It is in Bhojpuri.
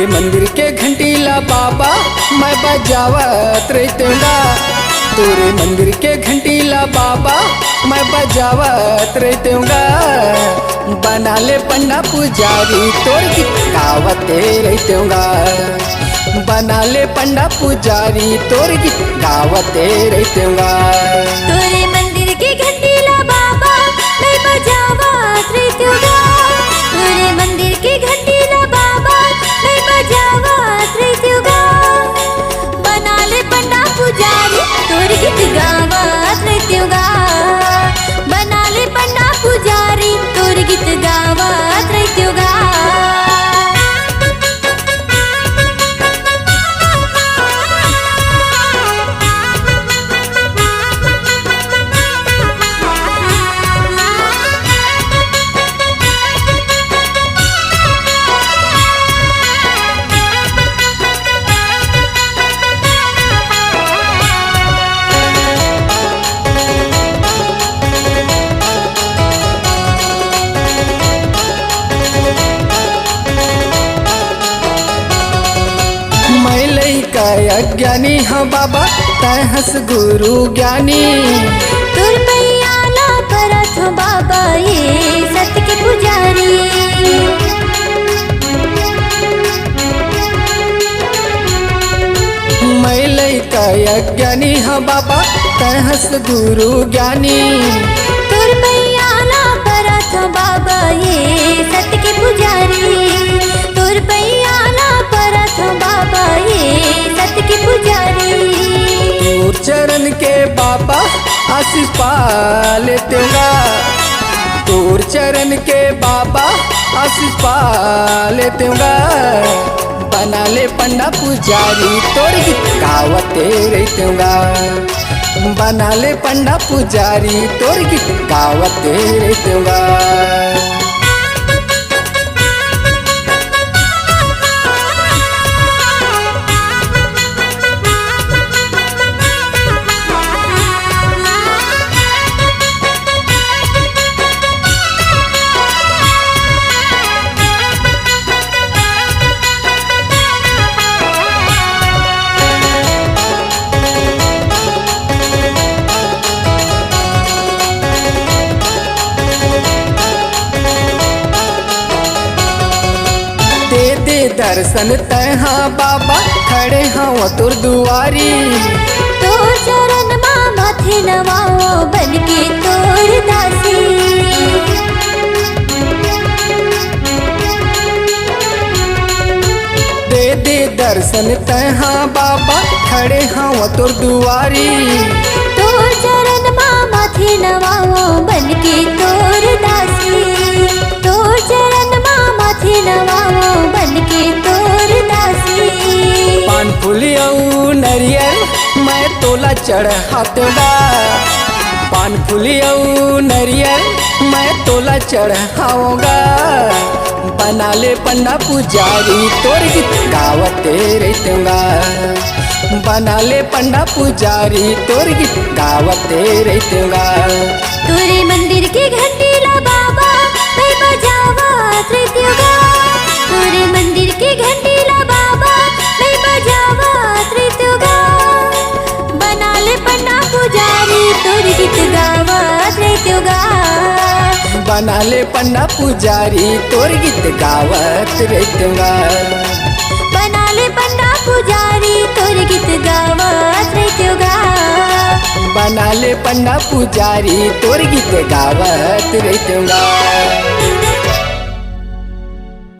तोरे मंदिर के घंटीला बाबा मैं बजावत रहूँगा। तोरे मंदिर के घंटीला बाबा मैं बजावत रहूँगा। बना ले पंडा पुजारी तोर गीत गावते रहूँगा। बना ले पंडा पुजारी तोर गीत गावते रहूँगा। तोरे मंदिर के घंटीला बाबा मैं बजावत रहूँगा। तोरे मंदिर के घंटीला बाबा मैं बजावत रहूँगा। बना ले पंडा पुजारी तोर गीत गावत रहूँगा। बना ले पंडा पुजारी तोर गीत गावत रहूँगा। मैं लइका अज्ञानी हाँ बाबा तै हंस गुरु ज्ञानी। तोर पैया ना करत हो बाबा ये सत्य के पुजारी। मैं लइका अज्ञानी हाँ बाबा तै हंस गुरु ज्ञानी। तोर पैया ना करत हो बाबा ये सत्य के पुजारी। तोर पैया ना करत हो बाबा ये सत्य के पुजारी। तोर चरण के बाबा आशीष पा लेतेगा। तोर चरण के बाबा आशीष पा लेतेगा। बना ले पंडा पुजारी तोर गीत गावते रहूँगा। बना ले पंडा पुजारी तोर गीत गावते रहूँगा। दे दे दर्शन तय हाँ बाबा खड़े हाँ तोर दुआरी। तोर चरण माँ माथे नवाओ बन के तोर दासी। दे दे दर्शन तय हाँ बाबा खड़े हाँ तोर दुआरी। तोर चरण माँ माथे नवाओ बन के तोर दासी। तोर चरण माँ माथे नवाओ बन के तोर दासी। पान फूली औ नरियर मैं तोला चढ़ाऊँगा। पान फूली औ नरियर मैं तोला चढ़ाऊँगा। बना ले पंडा पुजारी तोर गीत गावते रहूँगा। बना ले पंडा पुजारी तोर गीत गावते रहूँगा। तोरे मंदिर के घंटीला बाबा मैं बजावत रहूँगा। तोरे मंदिर के घंटीला बाबा मैं बजावत रहूँगा। बना ले पंडा पुजारी तोर गीत गावत रहूँगा। बना ले पंडा पुजारी तोर गीत गावत रहूँगा। बना ले पंडा पुजारी तोर गीत गावत रहूँगा। बना ले पंडा पुजारी तोर गीत गावत रहूँगा।